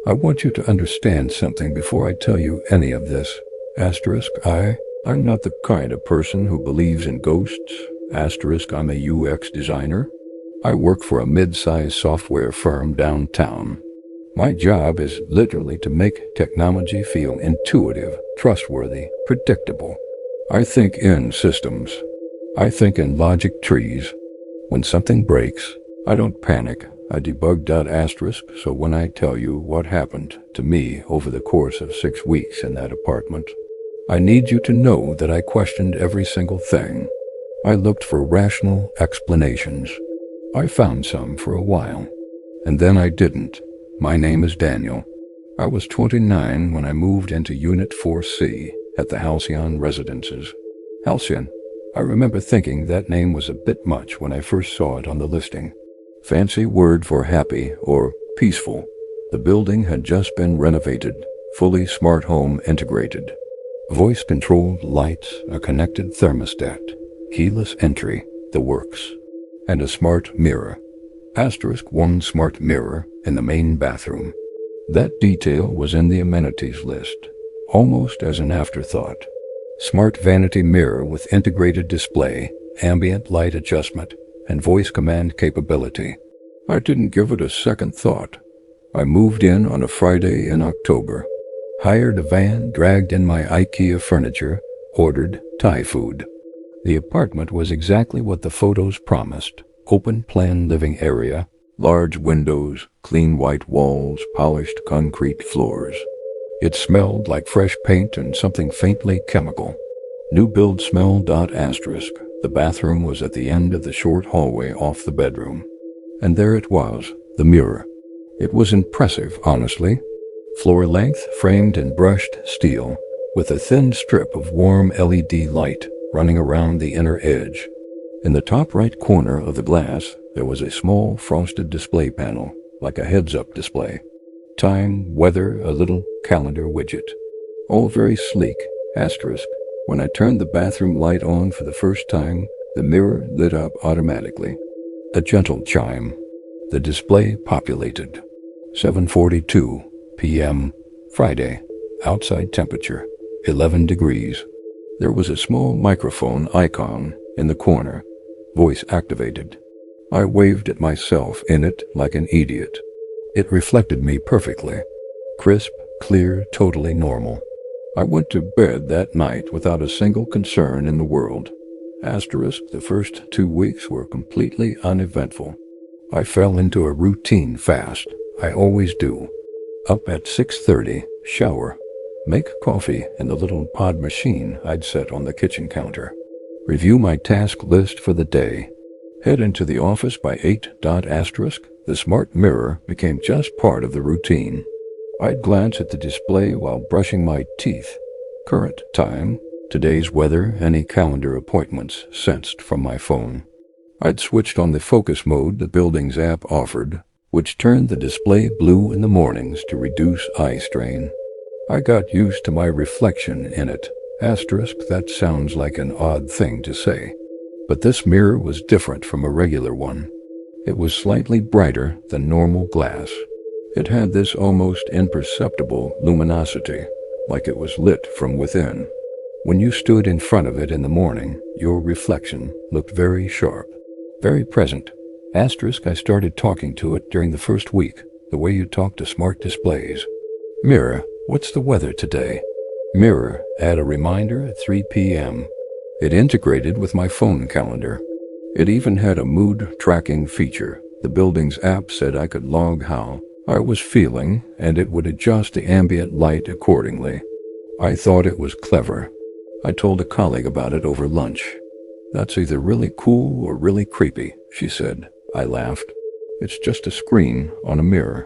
I want you to understand something before I tell you any of this. Asterisk, I'm not the kind of person who believes in ghosts. Asterisk, I'm a UX designer. I work for a mid-sized software firm downtown. My job is literally to make technology feel intuitive, trustworthy, predictable. I think in systems. I think in logic trees. When something breaks, I don't panic. I debug. Asterisk, so when I tell you what happened to me over the course of 6 weeks in that apartment, I need you to know that I questioned every single thing. I looked for rational explanations. I found some for a while, and then I didn't. My name is Daniel. I was 29 when I moved into Unit 4C at the Halcyon Residences. Halcyon. I remember thinking that name was a bit much when I first saw it on the listing. Fancy word for happy or peaceful. The building had just been renovated, fully smart home integrated. Voice-controlled lights, a connected thermostat, keyless entry, the works, and a smart mirror. Asterisk, one smart mirror in the main bathroom. That detail was in the amenities list, almost as an afterthought. Smart vanity mirror with integrated display, ambient light adjustment, and voice command capability. I didn't give it a second thought. I moved in on a Friday in October, hired a van, dragged in my IKEA furniture, ordered Thai food. The apartment was exactly what the photos promised. Open plan living area, large windows, clean white walls, polished concrete floors. It smelled like fresh paint and something faintly chemical. New build smell. Asterisk. The bathroom was at the end of the short hallway off the bedroom. And there it was, the mirror. It was impressive, honestly. Floor length, framed in brushed steel, with a thin strip of warm LED light running around the inner edge. In the top right corner of the glass, there was a small frosted display panel, like a heads-up display. Time, weather, a little calendar widget. All very sleek. Asterisk. When I turned the bathroom light on for the first time, the mirror lit up automatically. A gentle chime. The display populated. 7:42 p.m. Friday. Outside temperature, 11 degrees. There was a small microphone icon in the corner. Voice activated. I waved at myself in it like an idiot. It reflected me perfectly. Crisp, clear, totally normal. I went to bed that night without a single concern in the world. Asterisk, the first 2 weeks were completely uneventful. I fell into a routine fast. I always do. Up at 6:30, shower, make coffee in the little pod machine I'd set on the kitchen counter. Review my task list for the day. Head into the office by 8. Asterisk, the smart mirror became just part of the routine. I'd glance at the display while brushing my teeth. Current time, today's weather, any calendar appointments sensed from my phone. I'd switched on the focus mode the building's app offered, which turned the display blue in the mornings to reduce eye strain. I got used to my reflection in it. Asterisk, that sounds like an odd thing to say. But this mirror was different from a regular one. It was slightly brighter than normal glass. It had this almost imperceptible luminosity, like it was lit from within. When you stood in front of it in the morning, your reflection looked very sharp, very present. Asterisk, I started talking to it during the first week, the way you talk to smart displays. Mirror, what's the weather today? Mirror, add a reminder at 3 p.m. It integrated with my phone calendar. It even had a mood tracking feature. The building's app said I could log how I was feeling, and it would adjust the ambient light accordingly. I thought it was clever. I told a colleague about it over lunch. That's either really cool or really creepy, she said. I laughed. It's just a screen on a mirror.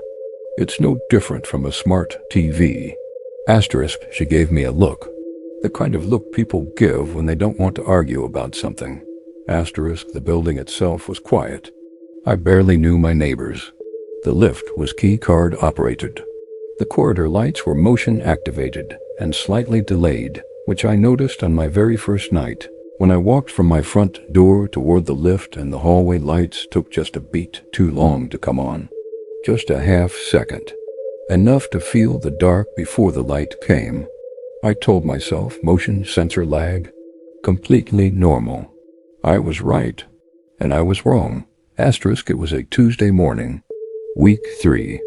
It's no different from a smart TV. Asterisk, she gave me a look. The kind of look people give when they don't want to argue about something. Asterisk, the building itself was quiet. I barely knew my neighbors. The lift was key card operated. The corridor lights were motion activated and slightly delayed, which I noticed on my very first night. When I walked from my front door toward the lift and the hallway lights took just a beat too long to come on. Just a half second. enough to feel the dark before the light came. I told myself motion sensor lag, completely normal. I was right, and I was wrong. It was a Tuesday morning, week 3.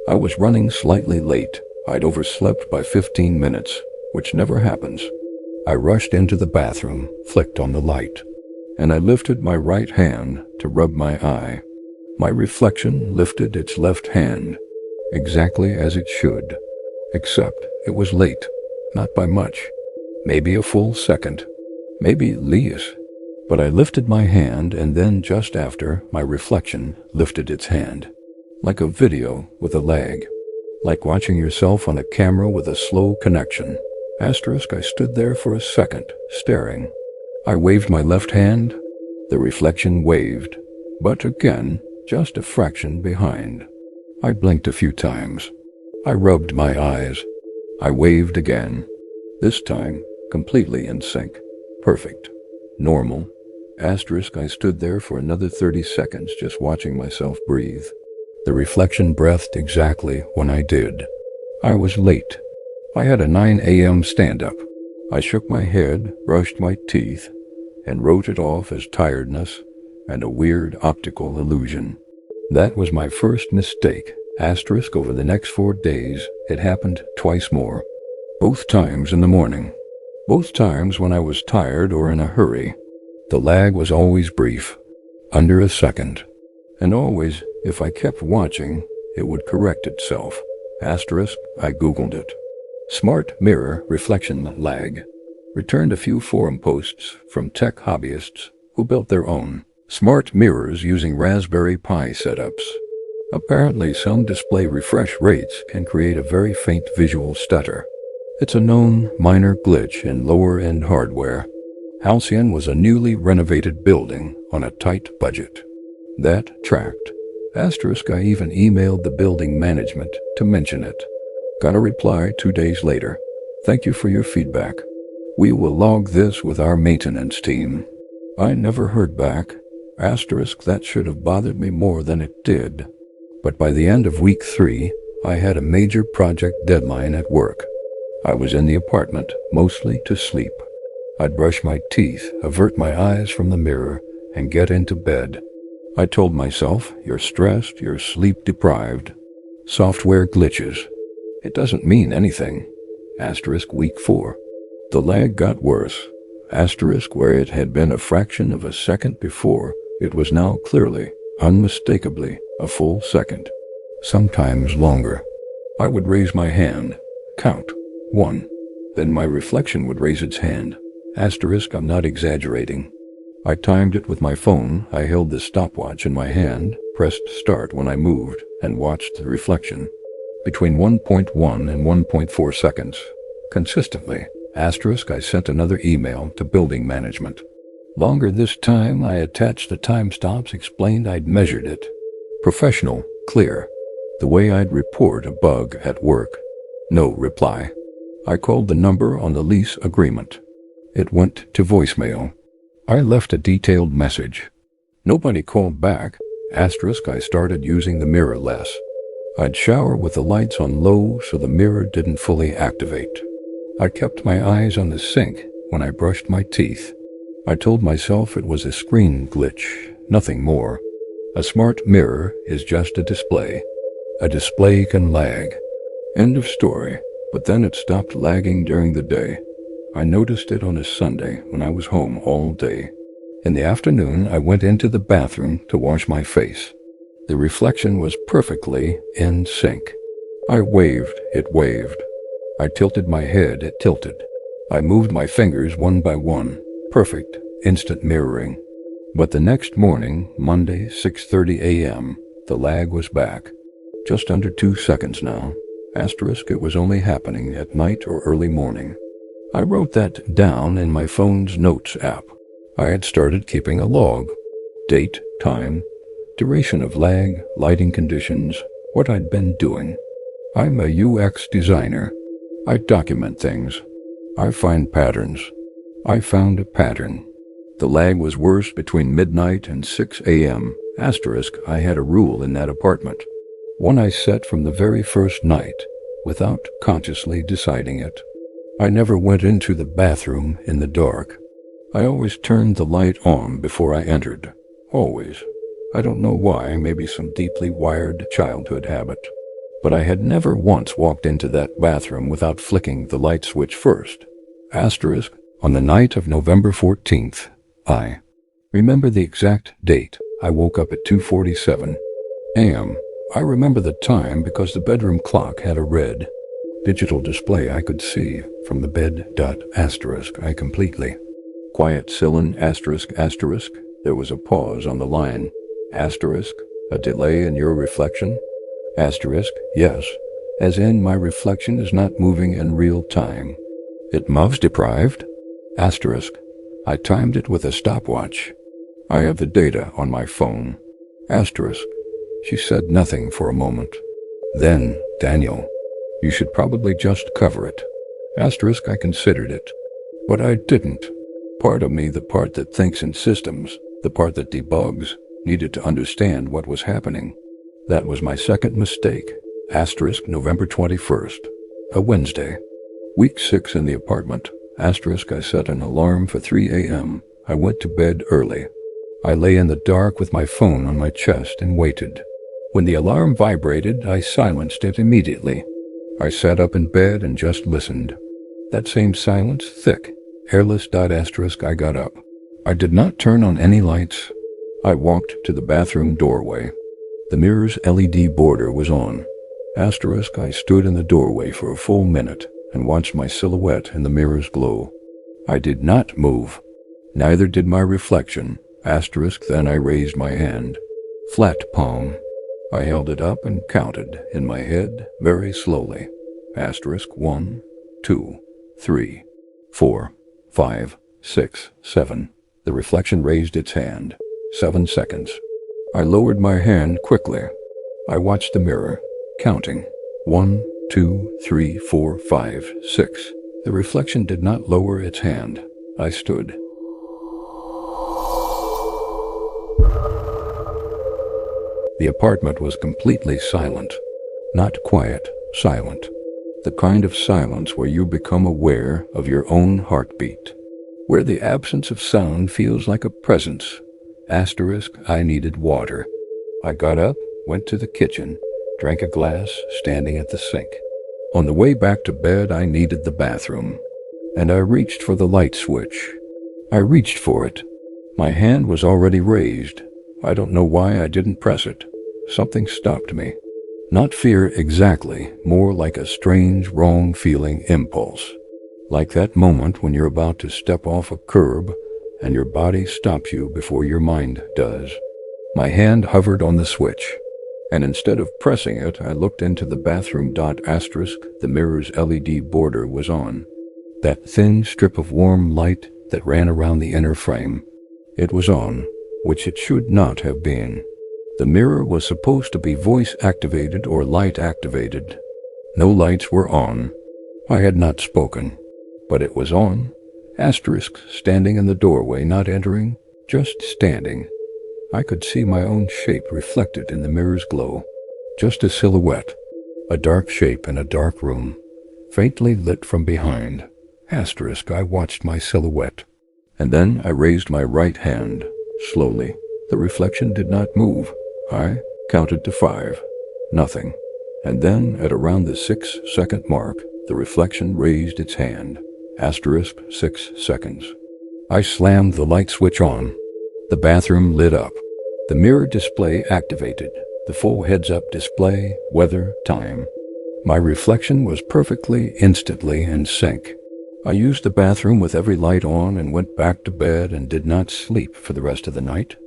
I was running slightly late. I'd overslept by 15 minutes, which never happens. I rushed into the bathroom, flicked on the light, and I lifted my right hand to rub my eye. My reflection lifted its left hand, exactly as it should, except it was late, not by much, maybe a full second, maybe less. But I lifted my hand, and then just after, my reflection lifted its hand, like a video with a lag, like watching yourself on a camera with a slow connection. I stood there for a second, staring. I waved my left hand. The reflection waved, but again, just a fraction behind. I blinked a few times. I rubbed my eyes. I waved again. This time, completely in sync. Perfect. Normal. I stood there for another 30 seconds just watching myself breathe. The reflection breathed exactly when I did. I was late. I had a 9 a.m. stand-up. I shook my head, brushed my teeth, and wrote it off as tiredness and a weird optical illusion. That was my first mistake. Over the next 4 days, it happened twice more. Both times in the morning. Both times when I was tired or in a hurry. The lag was always brief, under a second. And always, if I kept watching, it would correct itself. I Googled it. Smart mirror reflection lag. Returned a few forum posts from tech hobbyists who built their own smart mirrors using Raspberry Pi setups. Apparently, some display refresh rates can create a very faint visual stutter. It's a known minor glitch in lower-end hardware. Halcyon was a newly renovated building on a tight budget. That tracked. I even emailed the building management to mention it. Got a reply 2 days later. Thank you for your feedback. We will log this with our maintenance team. I never heard back. That should have bothered me more than it did. But by the end of week 3, I had a major project deadline at work. I was in the apartment, mostly to sleep. I'd brush my teeth, avert my eyes from the mirror, and get into bed. I told myself, you're stressed, you're sleep-deprived. Software glitches. It doesn't mean anything. Week 4. The lag got worse. Where it had been a fraction of a second before, it was now clearly, unmistakably, a full second. Sometimes longer. I would raise my hand, count, 1. Then my reflection would raise its hand. I'm not exaggerating. I timed it with my phone. I held the stopwatch in my hand, pressed start when I moved, and watched the reflection. Between 1.1 and 1.4 seconds. Consistently. I sent another email to building management. Longer this time. I attached the timestamps, explained I'd measured it. Professional, clear. The way I'd report a bug at work. No reply. I called the number on the lease agreement. It went to voicemail. I left a detailed message. Nobody called back. I started using the mirror less. I'd shower with the lights on low so the mirror didn't fully activate. I kept my eyes on the sink when I brushed my teeth. I told myself it was a screen glitch, nothing more. A smart mirror is just a display. A display can lag. End of story. But then it stopped lagging during the day. I noticed it on a Sunday when I was home all day. In the afternoon, I went into the bathroom to wash my face. The reflection was perfectly in sync. I waved, it waved. I tilted my head, it tilted. I moved my fingers one by one. Perfect, instant mirroring. But the next morning, Monday, 6:30 a.m., the lag was back. Just under 2 seconds now. It was only happening at night or early morning. I wrote that down in my phone's notes app. I had started keeping a log. Date, time, duration of lag, lighting conditions, what I'd been doing. I'm a UX designer. I document things. I find patterns. I found a pattern. The lag was worse between midnight and 6 a.m. I had a rule in that apartment. one I set from the very first night, without consciously deciding it. I never went into the bathroom in the dark. I always turned the light on before I entered. Always. I don't know why, maybe some deeply wired childhood habit. But I had never once walked into that bathroom without flicking the light switch first. Asterisk, on the night of November 14th, I remember the exact date. I woke up at 2:47 a.m. I remember the time because the bedroom clock had a red digital display I could see from the bed. Asterisk, I completely quiet Cyllin asterisk asterisk. There was a pause on the line. Asterisk, a delay in your reflection? Asterisk, yes, as in my reflection is not moving in real time. It moves deprived? Asterisk, I timed it with a stopwatch. I have the data on my phone. Asterisk, she said nothing for a moment. Then, Daniel, you should probably just cover it. Asterisk, I considered it. But I didn't. Part of me, the part that thinks in systems, the part that debugs, needed to understand what was happening. That was my second mistake. Asterisk, November 21st, a Wednesday. Week 6 in the apartment. Asterisk, I set an alarm for 3 a.m. I went to bed early. I lay in the dark with my phone on my chest and waited. When the alarm vibrated, I silenced it immediately. I sat up in bed and just listened. That same silence, thick, airless. Asterisk, I got up. I did not turn on any lights. I walked to the bathroom doorway. The mirror's LED border was on. Asterisk, I stood in the doorway for a full minute and watched my silhouette in the mirror's glow. I did not move. Neither did my reflection. Asterisk, then I raised my hand. Flat palm. I held it up and counted in my head very slowly. Asterisk, 1, 2, 3, 4, 5, 6, 7. The reflection raised its hand. 7 seconds. I lowered my hand quickly. I watched the mirror, counting. 1, 2, 3, 4, 5, 6. The reflection did not lower its hand. I stood. The apartment was completely silent. Not quiet, silent. The kind of silence where you become aware of your own heartbeat. Where the absence of sound feels like a presence. Asterisk, I needed water. I got up, went to the kitchen, drank a glass, standing at the sink. On the way back to bed, I needed the bathroom. And I reached for the light switch. I reached for it. My hand was already raised. I don't know why I didn't press it. Something stopped me. Not fear exactly, more like a strange, wrong-feeling impulse. Like that moment when you're about to step off a curb and your body stops you before your mind does. My hand hovered on the switch, and instead of pressing it, I looked into the bathroom. Asterisk, the mirror's LED border was on. That thin strip of warm light that ran around the inner frame. It was on, which it should not have been. The mirror was supposed to be voice-activated or light-activated. No lights were on. I had not spoken, but it was on. Asterisk, standing in the doorway, not entering, just standing. I could see my own shape reflected in the mirror's glow. Just a silhouette, a dark shape in a dark room, faintly lit from behind. Asterisk, I watched my silhouette. And then I raised my right hand, slowly. The reflection did not move. I counted to 5. Nothing. And then, at around the 6-second mark, the reflection raised its hand. Asterisk, 6 seconds. I slammed the light switch on. The bathroom lit up. The mirror display activated. The full heads-up display, weather, time. My reflection was perfectly, instantly in sync. I used the bathroom with every light on and went back to bed and did not sleep for the rest of the night.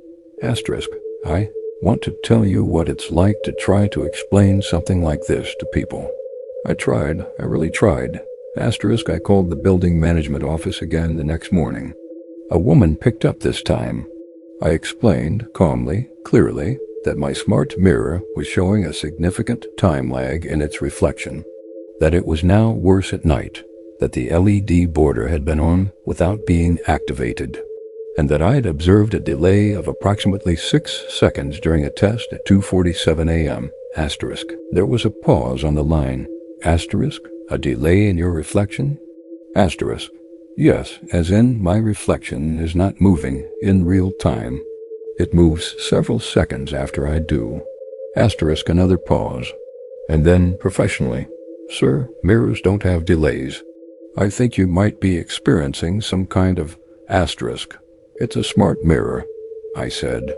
Asterisk, I want to tell you what it's like to try to explain something like this to people. I tried. I really tried. Asterisk, I called the building management office again the next morning. A woman picked up this time. I explained, calmly, clearly, that my smart mirror was showing a significant time lag in its reflection, that it was now worse at night, that the LED border had been on without being activated, and that I had observed a delay of approximately 6 seconds during a test at 2:47 a.m. Asterisk. There was a pause on the line. Asterisk. A delay in your reflection? Asterisk. Yes, as in my reflection is not moving in real time. It moves several seconds after I do. Asterisk. Another pause. And then professionally. Sir, mirrors don't have delays. I think you might be experiencing some kind of asterisk. It's a smart mirror, I said.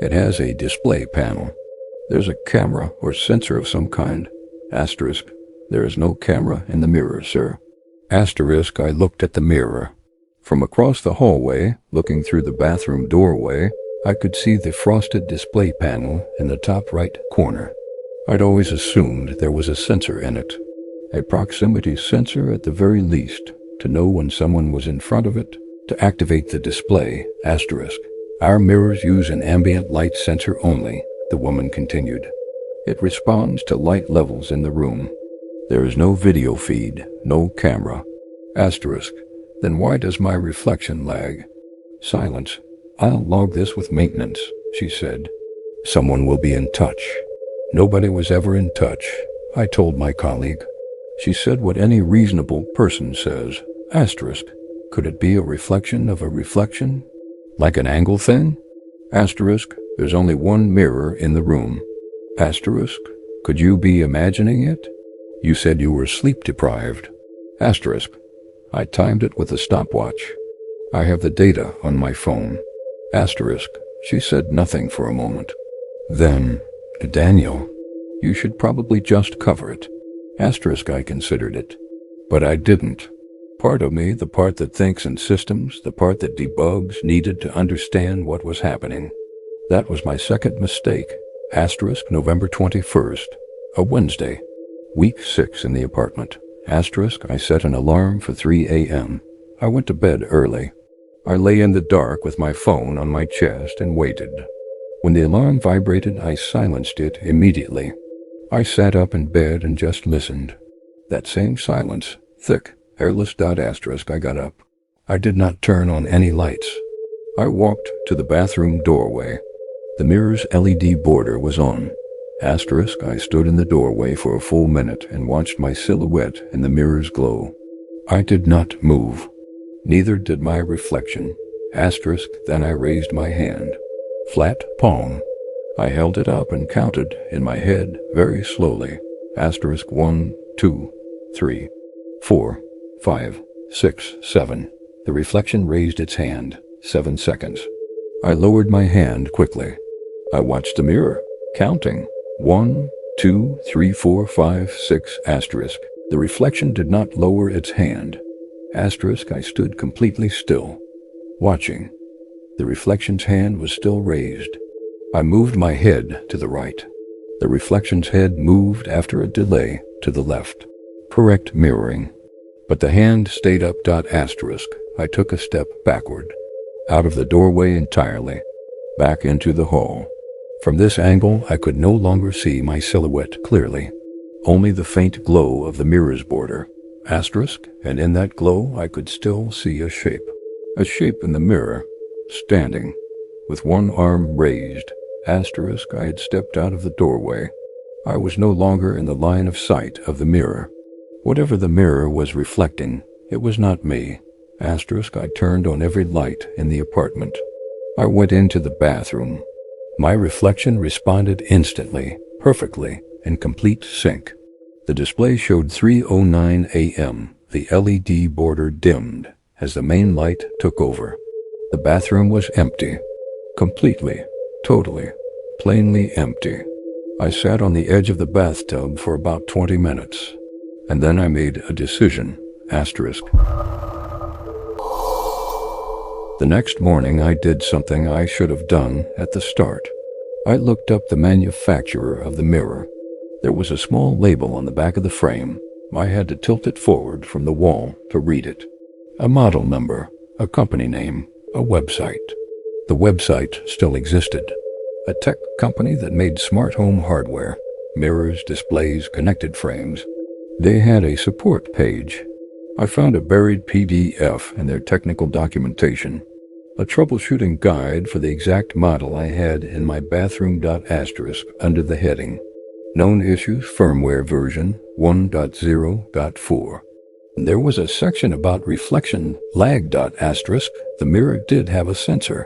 It has a display panel. There's a camera or sensor of some kind. Asterisk. There is no camera in the mirror, sir. Asterisk. I looked at the mirror. From across the hallway, looking through the bathroom doorway, I could see the frosted display panel in the top right corner. I'd always assumed there was a sensor in it. A proximity sensor at the very least, to know when someone was in front of it, to activate the display. Asterisk. Our mirrors use an ambient light sensor only, the woman continued. It responds to light levels in the room. There is no video feed, no camera. Asterisk. Then why does my reflection lag? Silence. I'll log this with maintenance, she said. Someone will be in touch. Nobody was ever in touch, I told my colleague. She said what any reasonable person says. Asterisk. Could it be a reflection of a reflection? Like an angle thing? Asterisk. There's only one mirror in the room. Asterisk. Could you be imagining it? You said you were sleep deprived. Asterisk. I timed it with a stopwatch. I have the data on my phone. Asterisk. She said nothing for a moment. Then, Daniel, you should probably just cover it. Asterisk. I considered it. But I didn't. Part of me, the part that thinks in systems, the part that debugs, needed to understand what was happening. That was my second mistake. Asterisk. November 21st. A Wednesday. Week 6 in the apartment. Asterisk. I set an alarm for 3 a.m. I went to bed early. I lay in the dark with my phone on my chest and waited. When the alarm vibrated, I silenced it immediately. I sat up in bed and just listened. That same silence, thick, hairless. Asterisk. I got up. I did not turn on any lights. I walked to the bathroom doorway. The mirror's LED border was on. Asterisk. I stood in the doorway for a full minute and watched my silhouette in the mirror's glow. I did not move. Neither did my reflection. Asterisk. Then I raised my hand. Flat palm. I held it up and counted in my head very slowly. Asterisk. 1, 2, 3, 4, 5, 6, 7. The reflection raised its hand. 7 seconds. I lowered my hand quickly. I watched the mirror, counting. 1, 2, 3, 4, 5, 6. Asterisk. The reflection did not lower its hand. Asterisk. I stood completely still, watching. The reflection's hand was still raised. I moved my head to the right. The reflection's head moved after a delay to the left. Correct mirroring. But the hand stayed up. Asterisk. I took a step backward. Out of the doorway entirely. Back into the hall. From this angle, I could no longer see my silhouette clearly. Only the faint glow of the mirror's border. Asterisk. And in that glow, I could still see a shape. A shape in the mirror, standing, with one arm raised. Asterisk. I had stepped out of the doorway. I was no longer in the line of sight of the mirror. Whatever the mirror was reflecting, it was not me. Asterisk. I turned on every light in the apartment. I went into the bathroom. My reflection responded instantly, perfectly, in complete sync. The display showed 3:09 a.m. The LED border dimmed as the main light took over. The bathroom was empty. Completely, totally, plainly empty. I sat on the edge of the bathtub for about 20 minutes. And then I made a decision. Asterisk. The next morning I did something I should have done at the start. I looked up the manufacturer of the mirror. There was a small label on the back of the frame. I had to tilt it forward from the wall to read it. A model number, a company name, a website. The website still existed. A tech company that made smart home hardware, mirrors, displays, connected frames. They had a support page. I found a buried PDF in their technical documentation, a troubleshooting guide for the exact model I had in my bathroom. Asterisk under the heading, Known issues, firmware version 1.0.4. There was a section about reflection lag. The mirror did have a sensor,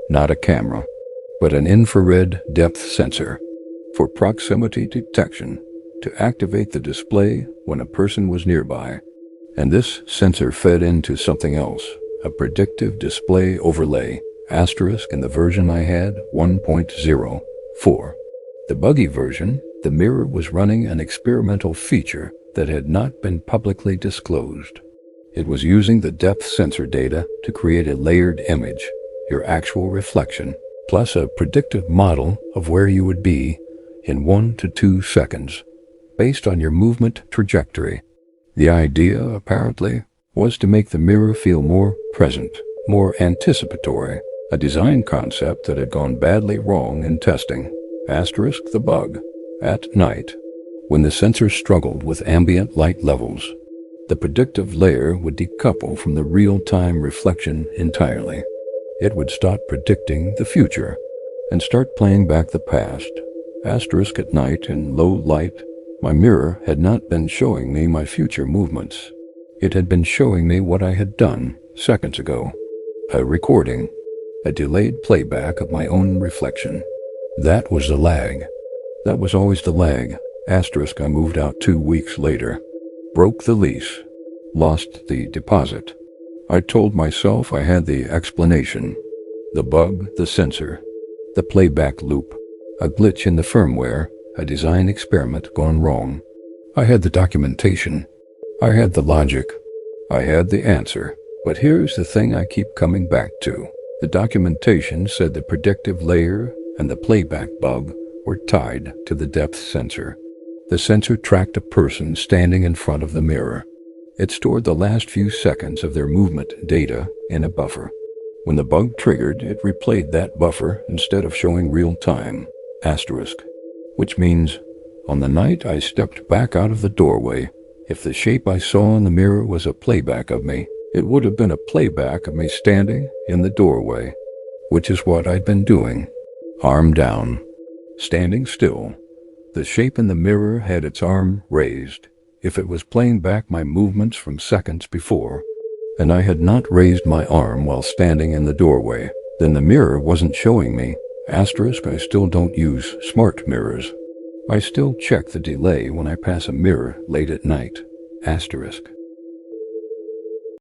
not a camera, but an infrared depth sensor for proximity detection to activate the display when a person was nearby. And this sensor fed into something else, a predictive display overlay, in the version I had, 1.0.4. The buggy version, the mirror was running an experimental feature that had not been publicly disclosed. It was using the depth sensor data to create a layered image, your actual reflection, plus a predictive model of where you would be in 1 to 2 seconds, based on your movement trajectory. The idea, apparently, was to make the mirror feel more present, more anticipatory, a design concept that had gone badly wrong in testing. The bug. At night, when the sensor struggled with ambient light levels, the predictive layer would decouple from the real-time reflection entirely. It would stop predicting the future and start playing back the past. At night in low light, my mirror had not been showing me my future movements. It had been showing me what I had done seconds ago. A recording, a delayed playback of my own reflection. That was the lag. That was always the lag. I moved out 2 weeks later. Broke the lease. Lost the deposit. I told myself I had the explanation. The bug, the sensor, the playback loop, a glitch in the firmware, a design experiment gone wrong. I had the documentation. I had the logic. I had the answer. But here's the thing I keep coming back to. The documentation said the predictive layer and the playback bug were tied to the depth sensor. The sensor tracked a person standing in front of the mirror. It stored the last few seconds of their movement data in a buffer. When the bug triggered, it replayed that buffer instead of showing real time, which means on the night I stepped back out of the doorway, if the shape I saw in the mirror was a playback of me, it would have been a playback of me standing in the doorway, which is what I'd been doing. Arm down, standing still. The shape in the mirror had its arm raised. If it was playing back my movements from seconds before, and I had not raised my arm while standing in the doorway, then the mirror wasn't showing me. I still don't use smart mirrors. I still check the delay when I pass a mirror late at night.